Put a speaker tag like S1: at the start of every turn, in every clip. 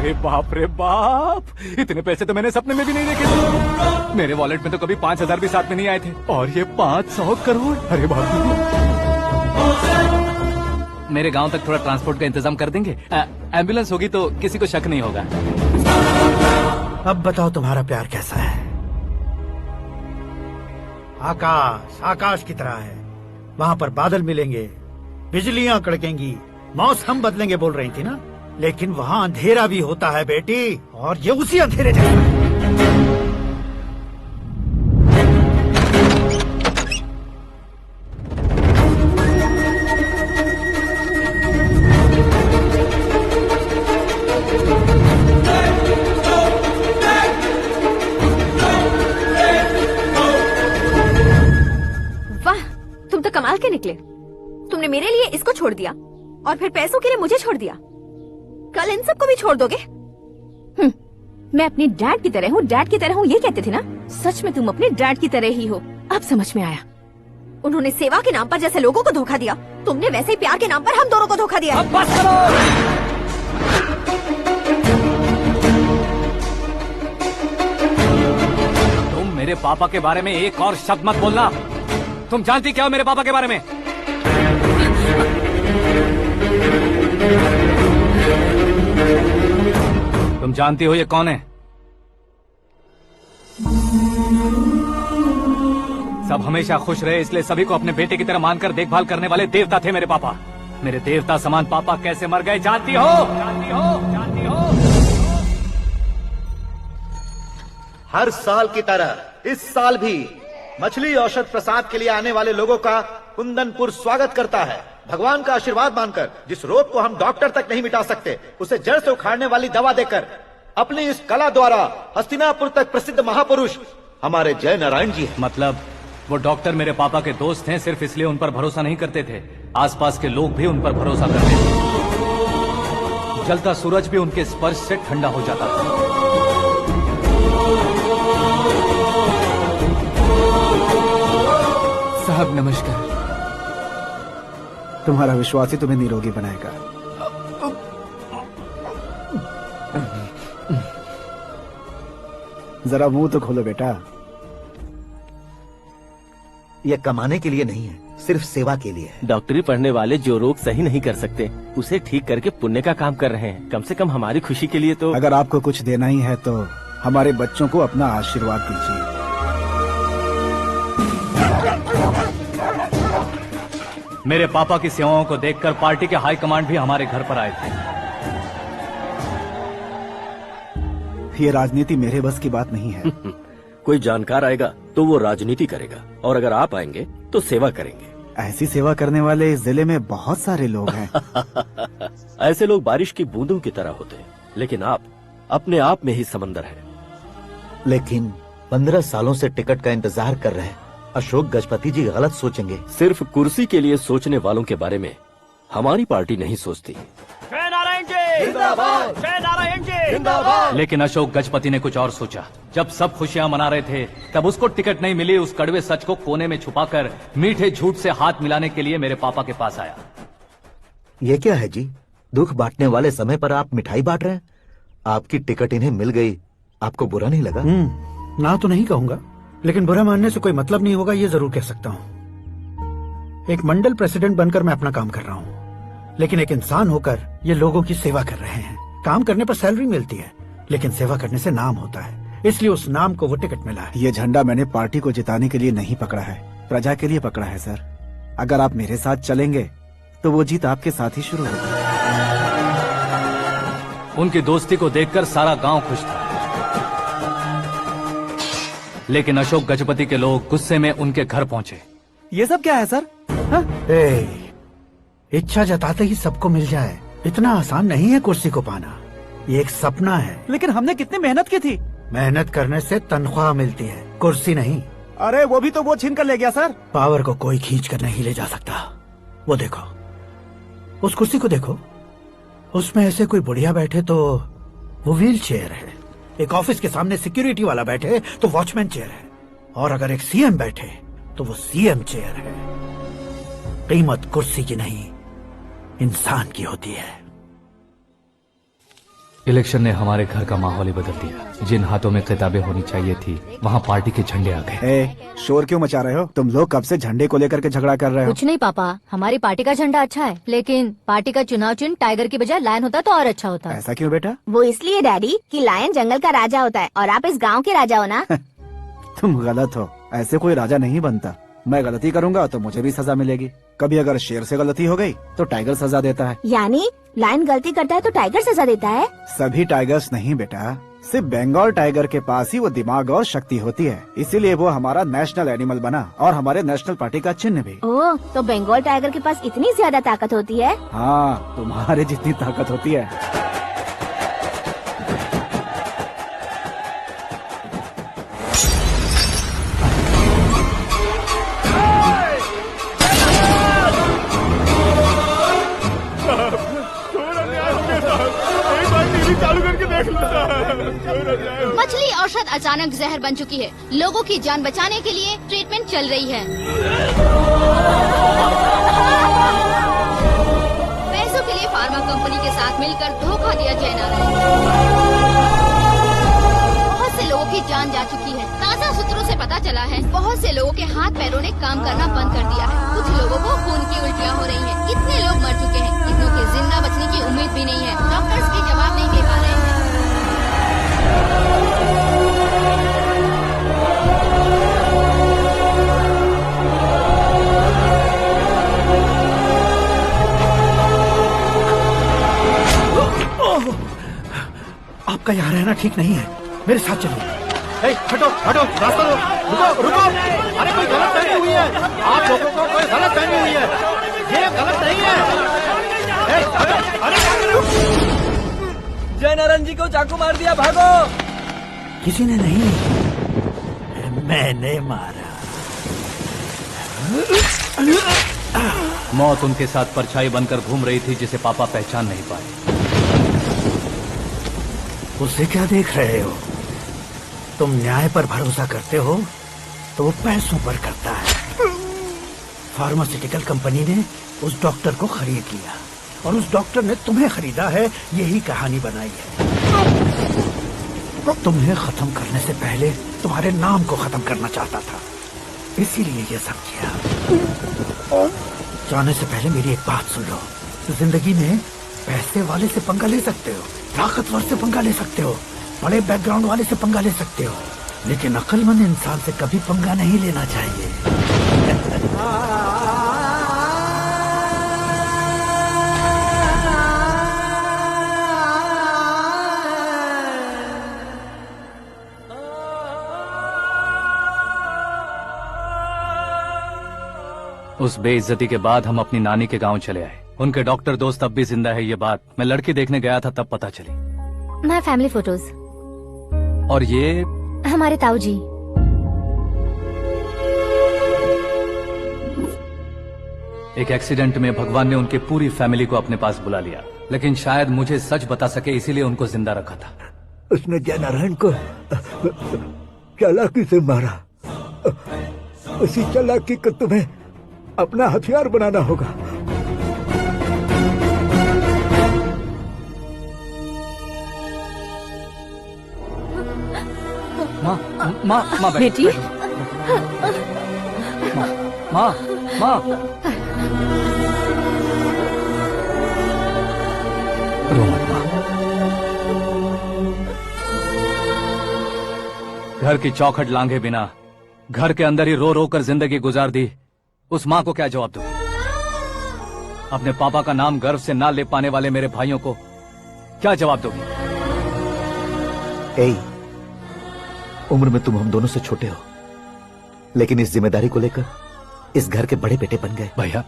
S1: अरे बाप रे बाप, इतने पैसे तो मैंने सपने में भी नहीं देखे थे। मेरे वॉलेट में तो कभी 5,000 भी साथ में नहीं आए थे, और ये 500 करोड़। अरे बाप रे। मेरे गांव तक थोड़ा ट्रांसपोर्ट का इंतजाम कर देंगे? एम्बुलेंस होगी तो किसी को शक नहीं होगा।
S2: अब बताओ तुम्हारा प्यार कैसा है? आकाश आकाश की तरह है, वहाँ पर बादल मिलेंगे, बिजलियां कड़केंगी, मौसम बदलेंगे बोल रही थी ना, लेकिन वहाँ अंधेरा भी होता है बेटी, और ये उसी अंधेरे जैसा है।
S3: तुम तो कमाल के निकले। तुमने मेरे लिए इसको छोड़ दिया और फिर पैसों के लिए मुझे छोड़ दिया। कल इन सबको भी छोड़ दोगे? मैं अपने डैड की तरह हूँ, डैड की तरह हूँ, ये कहते थे ना। सच में तुम अपने डैड की तरह ही हो। अब समझ में आया। उन्होंने सेवा के नाम पर जैसे लोगों को धोखा दिया, तुमने वैसे ही प्यार के नाम पर हम दोनों को धोखा दिया।
S1: अब बस करो। तुम मेरे पापा के बारे में एक और शब्द मत बोलना। तुम जानती क्या हो मेरे पापा के बारे में? तुम जानती हो ये कौन है? सब हमेशा खुश रहे इसलिए सभी को अपने बेटे की तरह मानकर देखभाल करने वाले देवता थे मेरे पापा। मेरे देवता समान पापा कैसे मर गए जानती हो? जानती हो? जानती हो?
S4: हर साल की तरह इस साल भी मछली औषध प्रसाद के लिए आने वाले लोगों का कुंदनपुर स्वागत करता है। भगवान का आशीर्वाद मानकर जिस रोग को हम डॉक्टर तक नहीं मिटा सकते, उसे जड़ से उखाड़ने वाली दवा देकर अपनी इस कला द्वारा हस्तिनापुर तक प्रसिद्ध महापुरुष हमारे जय नारायण जी हैं।
S1: मतलब वो डॉक्टर मेरे पापा के दोस्त हैं, सिर्फ इसलिए उन पर भरोसा नहीं करते थे, आसपास के लोग भी उन पर भरोसा करते थे। जलता सूरज भी उनके स्पर्श से ठंडा हो जाता था।
S5: साहब नमस्कार। तुम्हारा विश्वास ही तुम्हें निरोगी बनाएगा। जरा मुंह तो खोलो बेटा।
S4: यह कमाने के लिए नहीं है, सिर्फ सेवा के लिए है।
S6: डॉक्टरी पढ़ने वाले जो रोग सही नहीं कर सकते उसे ठीक करके पुण्य का काम कर रहे हैं। कम से कम हमारी खुशी के लिए तो।
S5: अगर आपको कुछ देना ही है तो हमारे बच्चों को अपना आशीर्वाद दीजिए।
S1: मेरे पापा की सेवाओं को देखकर पार्टी के हाई कमांड भी हमारे घर पर आए थे।
S5: ये राजनीति मेरे बस की बात नहीं है।
S6: कोई जानकार आएगा तो वो राजनीति करेगा, और अगर आप आएंगे तो सेवा करेंगे।
S5: ऐसी सेवा करने वाले इस जिले में बहुत सारे लोग हैं।
S6: ऐसे लोग बारिश की बूंदों की तरह होते हैं, लेकिन आप अपने आप में ही समंदर हैं।
S4: लेकिन 15 सालों से टिकट का इंतजार कर रहे हैं। अशोक गजपति जी गलत सोचेंगे।
S6: सिर्फ कुर्सी के लिए सोचने वालों के बारे में हमारी पार्टी नहीं सोचती।
S1: जय नारायण जी जिंदाबाद, जय नारायण जी जिंदाबाद। लेकिन अशोक गजपति ने कुछ और सोचा। जब सब खुशियां मना रहे थे तब उसको टिकट नहीं मिली। उस कड़वे सच को कोने में छुपाकर मीठे झूठ से हाथ मिलाने के लिए मेरे पापा के पास आया।
S4: ये क्या है जी? दुख बांटने वाले समय पर आप मिठाई बांट रहे हैं। आपकी टिकट इन्हें मिल गई, आपको बुरा नहीं लगा?
S2: ना तो नहीं कहूंगा, लेकिन बुरा मानने से कोई मतलब नहीं होगा, ये जरूर कह सकता हूँ। एक मंडल प्रेसिडेंट बनकर मैं अपना काम कर रहा हूँ, लेकिन एक इंसान होकर ये लोगों की सेवा कर रहे हैं। काम करने पर सैलरी मिलती है, लेकिन सेवा करने से नाम होता है, इसलिए उस नाम को वो टिकट मिला है।
S5: ये झंडा मैंने पार्टी को जिताने के लिए नहीं पकड़ा है, प्रजा के लिए पकड़ा है सर। अगर आप मेरे साथ चलेंगे तो वो जीत आपके साथ ही शुरू होगी।
S1: उनकी दोस्ती को देखकर सारा गांव खुश था, लेकिन अशोक गजपति के लोग गुस्से में उनके घर पहुंचे।
S5: ये सब क्या है सर?
S2: इच्छा जताते ही सबको मिल जाए, इतना आसान नहीं है कुर्सी को पाना। ये एक सपना है।
S5: लेकिन हमने कितनी मेहनत की थी।
S2: मेहनत करने से तनख्वाह मिलती है, कुर्सी नहीं।
S5: अरे वो भी तो वो छीन कर ले गया सर।
S2: पावर को कोई खींच कर नहीं ले जा सकता। वो देखो, उस कुर्सी को देखो, उसमें ऐसे कोई बुढ़िया बैठे तो वो व्हील चेयर है, एक ऑफिस के सामने सिक्योरिटी वाला बैठे तो वॉचमैन चेयर है, और अगर एक सीएम बैठे तो वो सीएम चेयर है। कीमत कुर्सी की नहीं, इंसान की होती है।
S1: इलेक्शन ने हमारे घर का माहौल ही बदल दिया। जिन हाथों में किताबें होनी चाहिए थी वहाँ पार्टी के झंडे आ गए।
S5: शोर क्यों मचा रहे हो? तुम लोग कब से झंडे को लेकर के झगड़ा कर रहे हो?
S7: कुछ नहीं पापा, हमारी पार्टी का झंडा अच्छा है, लेकिन पार्टी का चुनाव चिन्ह टाइगर की बजाय लायन होता तो और अच्छा होता।
S5: ऐसा क्यों बेटा?
S3: वो इसलिए डैडी कि लायन जंगल का राजा होता है और आप इस गांव के राजा हो ना।
S5: तुम गलत हो, ऐसे कोई राजा नहीं बनता। मैं गलती करूंगा तो मुझे भी सजा मिलेगी। कभी अगर शेर से गलती हो गई तो टाइगर सजा देता है।
S3: यानी लायन गलती करता है तो टाइगर सजा देता है?
S5: सभी टाइगर्स नहीं बेटा, सिर्फ बंगाल टाइगर के पास ही वो दिमाग और शक्ति होती है, इसीलिए वो हमारा नेशनल एनिमल बना और हमारे नेशनल पार्टी का चिन्ह भी।
S3: ओह, तो बंगाल टाइगर के पास इतनी ज्यादा ताकत होती है?
S5: हाँ, तुम्हारे जितनी ताकत होती है।
S8: मछली औषध अचानक जहर बन चुकी है। लोगों की जान बचाने के लिए ट्रीटमेंट चल रही है। पैसों के लिए फार्मा कंपनी के साथ मिलकर धोखा दिया जयनारायण। बहुत से लोगों की जान जा चुकी है। ताज़ा सूत्रों से पता चला है बहुत से लोगों के हाथ पैरों ने काम करना बंद कर दिया है। कुछ लोगों को खून की उल्टियाँ हो रही हैं। कितने लोग मर चुके हैं, कितनों के जिंदा बचने की उम्मीद भी नहीं है। डॉक्टर्स भी जवाब नहीं दे पा रहे हैं।
S2: आपका यहाँ रहना ठीक नहीं है, मेरे साथ चलिए।
S4: हटो हटो, रास्ता दो, रुको रुको। अरे कोई गलत फहमी हुई है, आप लोगों को कोई गलत फहमी हुई है, ये गलत नहीं है। हटो, अरे
S6: जयनारायण जी को चाकू मार दिया, भागो।
S2: किसी ने नहीं, मैंने मारा।
S1: मौत उनके साथ परछाई बनकर घूम रही थी जिसे पापा पहचान नहीं पाए।
S2: उसे क्या देख रहे हो? तुम न्याय पर भरोसा करते हो तो वो पैसों पर करता है। फार्मास्यूटिकल कंपनी ने उस डॉक्टर को खरीद लिया और उस डॉक्टर ने तुम्हें खरीदा है, यही कहानी बनाई है। तुम्हें खत्म करने से पहले तुम्हारे नाम को खत्म करना चाहता था, इसीलिए ये सब किया। जाने से पहले मेरी एक बात सुन लो। जिंदगी में पैसे वाले से पंगा ले सकते हो, ताकतवर से पंगा ले सकते हो, बड़े बैकग्राउंड वाले से पंगा ले सकते हो, लेकिन अक्लमंद इंसान से कभी पंगा नहीं लेना चाहिए।
S1: उस बेइज्जती के बाद हम अपनी नानी के गांव चले आए। उनके डॉक्टर दोस्त अब भी जिंदा है, ये बात मैं लड़की देखने गया था तब पता चली।
S7: My family photos.
S1: और ये
S7: हमारे ताऊ जी।
S1: एक एक्सीडेंट में भगवान ने उनकी पूरी फैमिली को अपने पास बुला लिया, लेकिन शायद मुझे सच बता सके इसीलिए उनको जिंदा रखा था।
S2: उसने जयनारायण को चालाकी से मारा। उसी चालाकी को तुम्हें अपना हथियार बनाना होगा।
S1: माँ
S7: बेटी,
S1: माँ रो मत माँ। घर की चौखट लांघे बिना घर के अंदर ही रो रो कर जिंदगी गुजार दी उस माँ को क्या जवाब दूं? अपने पापा का नाम गर्व से ना ले पाने वाले मेरे भाइयों को क्या जवाब दोगी?
S4: उम्र में तुम हम दोनों से छोटे हो, लेकिन इस जिम्मेदारी को लेकर इस घर के बड़े बेटे बन गए।
S1: भैया,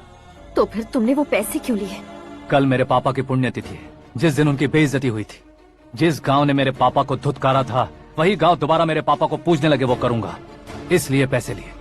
S3: तो फिर तुमने वो पैसे क्यों लिए?
S1: कल मेरे पापा की पुण्यतिथि है, जिस दिन उनकी बेइज्जती हुई थी। जिस गांव ने मेरे पापा को धुतकारा था वही गांव दोबारा मेरे पापा को पूजने लगे वो करूंगा, इसलिए पैसे लिए।